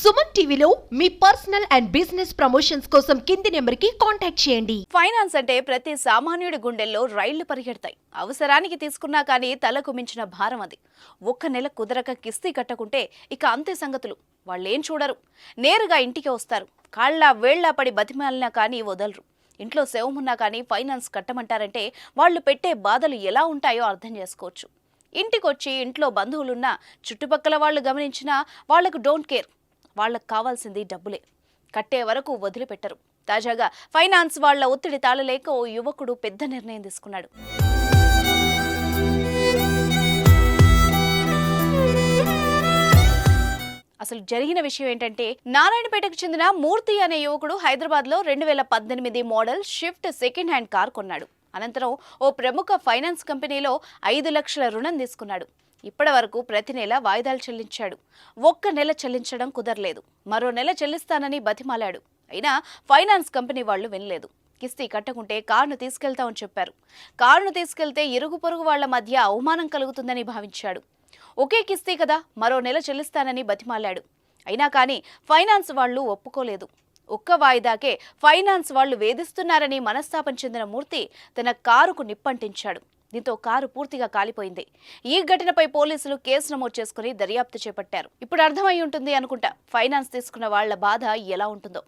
సుమన్ టీవీలో మీ personal and business promotions కోసం కింది నెంబర్కి కాంటాక్ట్ చేయండి. ఫైనాన్స్ అంటే ప్రతి సామాన్యుడి గుండెల్లో రైళ్లు పరిగెడతాయి. అవసరానికి తీసుకున్నా కానీ తలకు మించిన భారం అది. ఒక్క నెల కుదరక కిస్తీ కట్టకుంటే ఇక అంతే సంగతులు. వాళ్ళేం చూడరు, నేరుగా ఇంటికి వస్తారు. కాళ్ళ వేళ్ల పడి బతిమాలినా కానీ వదలరు. ఇంట్లో శవమున్నా కానీ ఫైనాన్స్ కట్టమంటారంటే వాళ్ళు పెట్టే బాధలు ఎలా ఉంటాయో అర్థం చేసుకోవచ్చు. ఇంటికొచ్చి ఇంట్లో బంధువులున్నా చుట్టుపక్కల వాళ్ళు గమనించినా వాళ్లకు డోంట్ కేర్. వాళ్లకు కావాల్సింది డబ్బులే. కట్టే వరకు వదిలిపెట్టరు. తాజాగా ఫైనాన్స్ వాళ్ల ఒత్తిడి తాళలేక ఓ యువకుడు పెద్ద నిర్ణయం తీసుకున్నాడు. అసలు జరిగిన విషయం ఏంటంటే, నారాయణపేటకు చెందిన మూర్తి అనే యువకుడు హైదరాబాద్లో 2018 model shift second hand car కొన్నాడు. అనంతరం ఓ ప్రముఖ ఫైనాన్స్ కంపెనీలో 5 లక్షల రుణం తీసుకున్నాడు. ఇప్పటి వరకు ప్రతి నెల వాయిదాలు చెల్లించాడు. ఒక్క నెల చెల్లించడం కుదరలేదు. మరో నెల చెల్లిస్తానని బతిమాలాడు. అయినా ఫైనాన్స్ కంపెనీ వాళ్లు వినలేదు. కిస్తీ కట్టకుంటే కారును తీసుకెళ్తామని చెప్పారు. కారును తీసుకెళ్తే ఇరుగు పొరుగు వాళ్ల మధ్య అవమానం కలుగుతుందని భావించాడు. ఒకే కిస్తీ కదా, మరో నెల చెల్లిస్తానని బతిమాలాడు. అయినా కానీ ఫైనాన్స్ వాళ్లు ఒప్పుకోలేదు. ఒక్క వాయిదాకే ఫైనాన్స్ వాళ్లు వేధిస్తున్నారని మనస్తాపం చెందిన మూర్తి తన కారుకు నిప్పంటించాడు. దీంతో కారు పూర్తిగా కాలిపోయింది. ఈ ఘటనపై పోలీసులు కేసు నమోదు చేసుకుని దర్యాప్తు చేపట్టారు. ఇప్పుడు అర్థమై ఉంటుంది అనుకుంటా ఫైనాన్స్ తీసుకున్న వాళ్ల బాధ ఎలా ఉంటుందో.